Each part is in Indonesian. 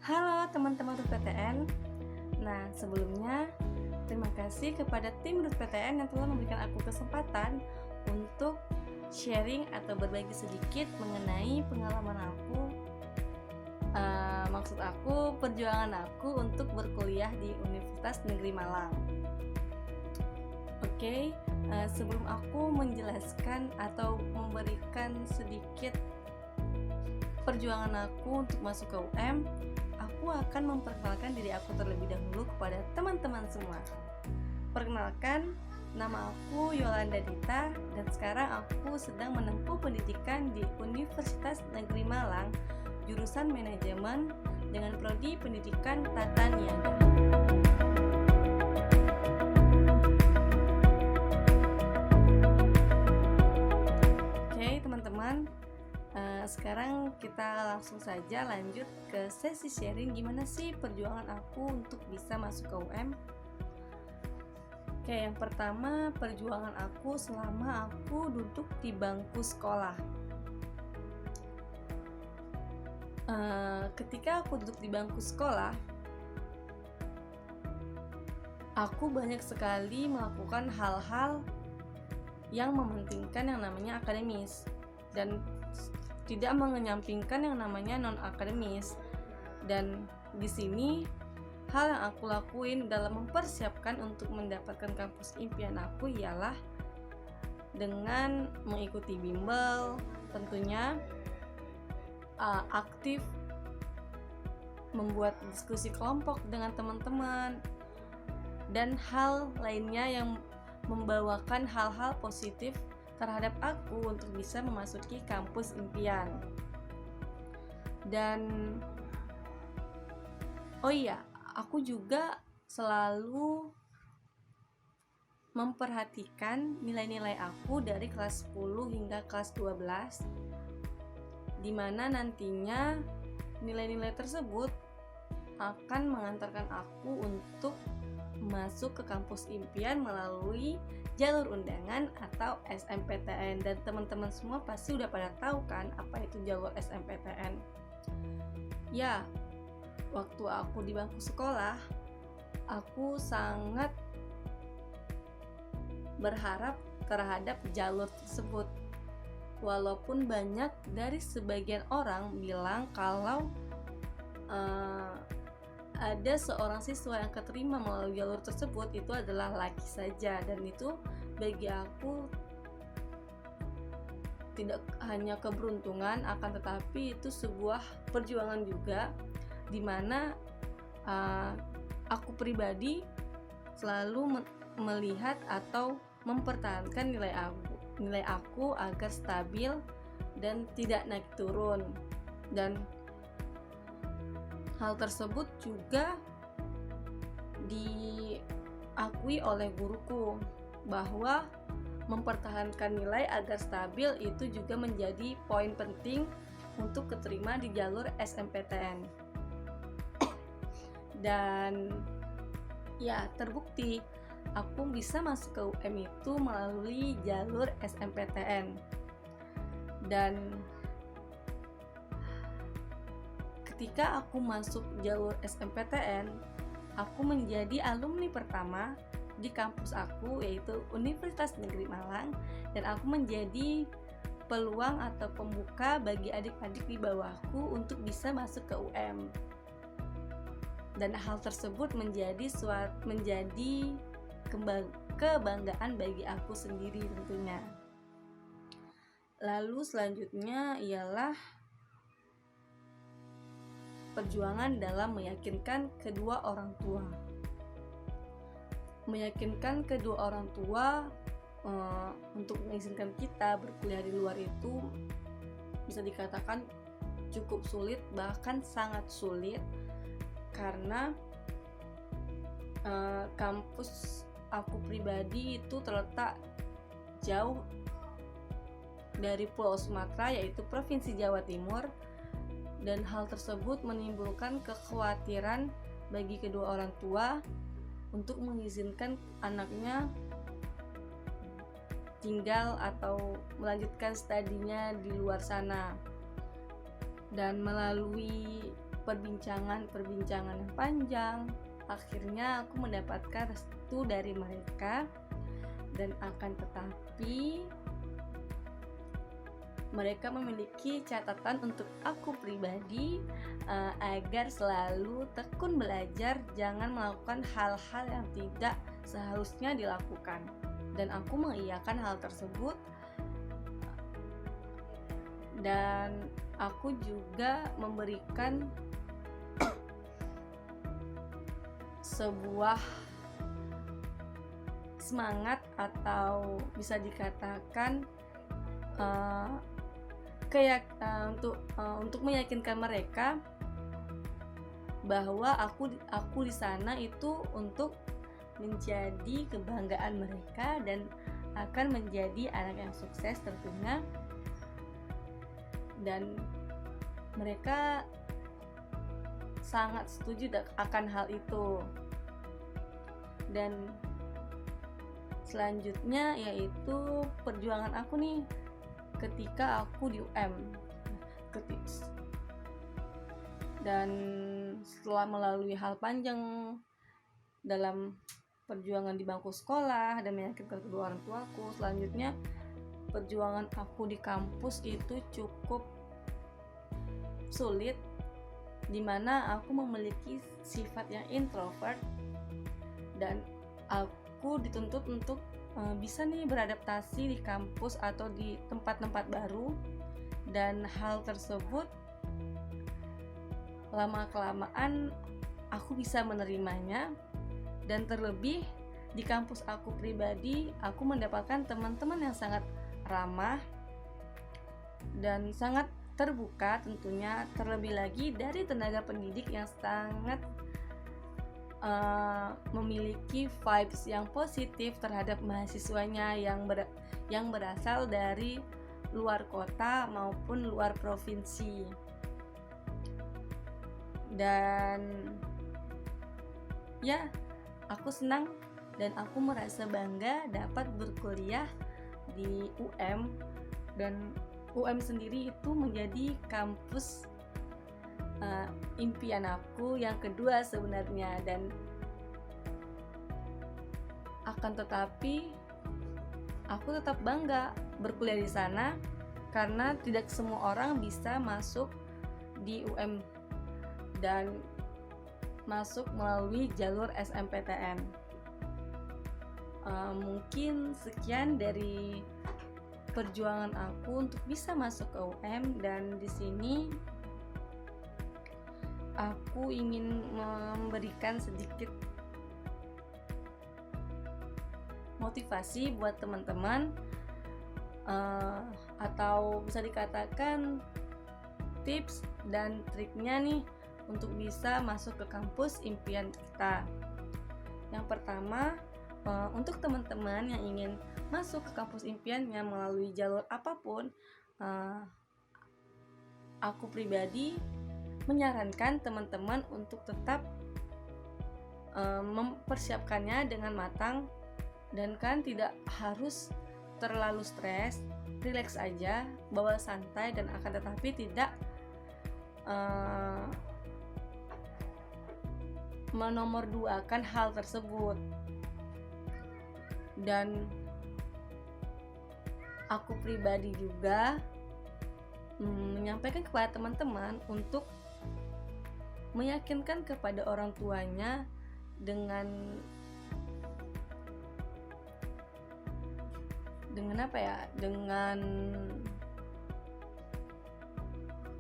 Halo teman-teman RUT-PTN. Nah, sebelumnya terima kasih kepada tim RUT-PTN yang telah memberikan aku kesempatan untuk sharing atau berbagi sedikit mengenai pengalaman aku, maksud aku perjuangan aku untuk berkuliah di Universitas Negeri Malang. Oke, sebelum aku menjelaskan atau memberikan sedikit perjuangan aku untuk masuk ke UM, aku akan memperkenalkan diri aku terlebih dahulu kepada teman-teman semua. Perkenalkan, nama aku Yolanda Dita dan sekarang aku sedang menempuh pendidikan di Universitas Negeri Malang, jurusan manajemen dengan prodi pendidikan tata niaga. Oke, teman-teman. Sekarang kita langsung saja lanjut ke sesi sharing gimana sih perjuangan aku untuk bisa masuk ke UM. Oke, yang pertama perjuangan aku selama aku duduk di bangku sekolah. Ketika aku duduk di bangku sekolah, aku banyak sekali melakukan hal-hal yang mementingkan yang namanya akademis dan tidak mengenyampingkan yang namanya non-akademis. Dan di sini hal yang aku lakuin dalam mempersiapkan untuk mendapatkan kampus impian aku ialah dengan mengikuti bimbel, tentunya aktif membuat diskusi kelompok dengan teman-teman dan hal lainnya yang membawakan hal-hal positif terhadap aku untuk bisa memasuki kampus impian. Dan oh iya, aku juga selalu memperhatikan nilai-nilai aku dari kelas 10 hingga kelas 12, di mana nantinya nilai-nilai tersebut akan mengantarkan aku untuk masuk ke kampus impian melalui jalur undangan atau SMPTN. Dan teman-teman semua pasti udah pada tahu kan apa itu jalur SMPTN. Ya, waktu aku di bangku sekolah, aku sangat berharap terhadap jalur tersebut. Walaupun banyak dari sebagian orang bilang kalau ada seorang siswa yang keterima melalui jalur tersebut itu adalah laki saja, dan itu bagi aku tidak hanya keberuntungan, akan tetapi itu sebuah perjuangan juga, dimana aku pribadi selalu melihat atau mempertahankan nilai aku agar stabil dan tidak naik turun. Dan hal tersebut juga diakui oleh guruku bahwa mempertahankan nilai agar stabil itu juga menjadi poin penting untuk keterima di jalur SMPTN. Dan ya, terbukti aku bisa masuk ke UM itu melalui jalur SMPTN. Dan ketika aku masuk jalur SMPTN, aku menjadi alumni pertama di kampus aku, yaitu Universitas Negeri Malang, dan aku menjadi peluang atau pembuka bagi adik-adik di bawahku untuk bisa masuk ke UM. Dan hal tersebut menjadi kebanggaan bagi aku sendiri tentunya. Lalu selanjutnya ialah perjuangan dalam meyakinkan kedua orang tua. Meyakinkan kedua orang tua untuk mengizinkan kita berkuliah di luar itu bisa dikatakan cukup sulit, bahkan sangat sulit, karena kampus aku pribadi itu terletak jauh dari Pulau Sumatera, yaitu Provinsi Jawa Timur. Dan hal tersebut menimbulkan kekhawatiran bagi kedua orang tua untuk mengizinkan anaknya tinggal atau melanjutkan studinya di luar sana. Dan melalui perbincangan yang panjang. Akhirnya aku mendapatkan restu dari mereka, dan akan tetapi mereka memiliki catatan untuk aku pribadi, agar selalu tekun belajar, jangan melakukan hal-hal yang tidak seharusnya dilakukan. Dan aku mengiyakan hal tersebut, dan aku juga memberikan sebuah semangat, atau bisa dikatakan untuk meyakinkan mereka bahwa aku di sana itu untuk menjadi kebanggaan mereka dan akan menjadi anak yang sukses tentunya. Dan mereka sangat setuju akan hal itu. Dan selanjutnya yaitu perjuangan aku nih ketika aku di UM. Dan setelah melalui hal panjang dalam perjuangan di bangku sekolah dan meyakinkan kedua orang tuaku, selanjutnya perjuangan aku di kampus itu cukup sulit, dimana aku memiliki sifat yang introvert, dan aku dituntut untuk bisa nih beradaptasi di kampus atau di tempat-tempat baru. Dan hal tersebut lama-kelamaan aku bisa menerimanya. Dan terlebih di kampus aku pribadi, aku mendapatkan teman-teman yang sangat ramah dan sangat terbuka tentunya, terlebih lagi dari tenaga pendidik yang sangat memiliki vibes yang positif terhadap mahasiswanya yang berasal dari luar kota maupun luar provinsi. Dan ya, aku senang dan aku merasa bangga dapat berkuliah di UM, dan UM sendiri itu menjadi kampus impian aku yang kedua sebenarnya. Dan akan tetapi aku tetap bangga berkuliah di sana karena tidak semua orang bisa masuk di UM dan masuk melalui jalur SNMPTN. Mungkin sekian dari perjuangan aku untuk bisa masuk ke UM, dan di sini aku ingin memberikan sedikit motivasi buat teman-teman, atau bisa dikatakan tips dan triknya nih untuk bisa masuk ke kampus impian kita. Yang pertama, untuk teman-teman yang ingin masuk ke kampus impiannya melalui jalur apapun, aku pribadi menyarankan teman-teman untuk tetap mempersiapkannya dengan matang, dan kan tidak harus terlalu stres, relax aja, bawa santai, dan akan tetapi tidak menomorduakan hal tersebut. Dan aku pribadi juga menyampaikan kepada teman-teman untuk meyakinkan kepada orang tuanya dengan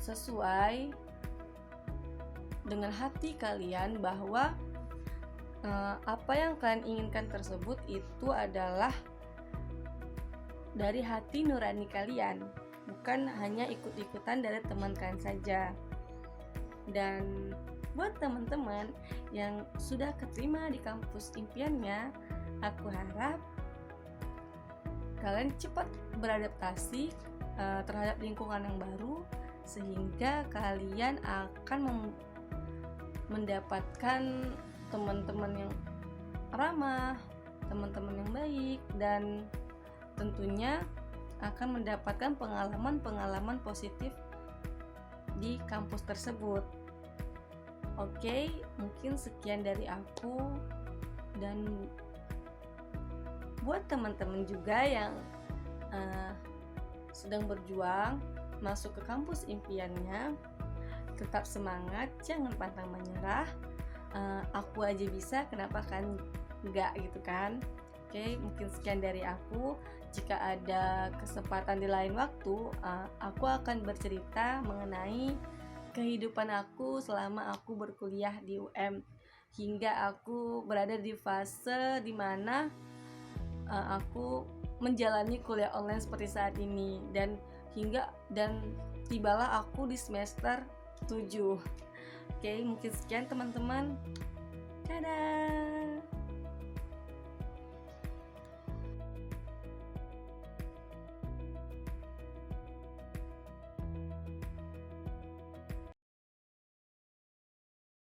sesuai dengan hati kalian, bahwa apa yang kalian inginkan tersebut itu adalah dari hati nurani kalian, bukan hanya ikut-ikutan dari teman kalian saja. Dan buat teman-teman yang sudah keterima di kampus impiannya, aku harap kalian cepat beradaptasi terhadap lingkungan yang baru, sehingga kalian akan mendapatkan teman-teman yang ramah, teman-teman yang baik, dan tentunya akan mendapatkan pengalaman-pengalaman positif di kampus tersebut. Oke, mungkin sekian dari aku, dan buat teman-teman juga yang sedang berjuang masuk ke kampus impiannya, tetap semangat, jangan pantang menyerah. Aku aja bisa, kenapa kan enggak gitu kan. Oke, mungkin sekian dari aku. Jika ada kesempatan di lain waktu, aku akan bercerita mengenai kehidupan aku selama aku berkuliah di UM, hingga aku berada di fase dimana aku menjalani kuliah online seperti saat ini, dan tibalah aku di semester 7. Oke, mungkin sekian teman-teman. Dadah.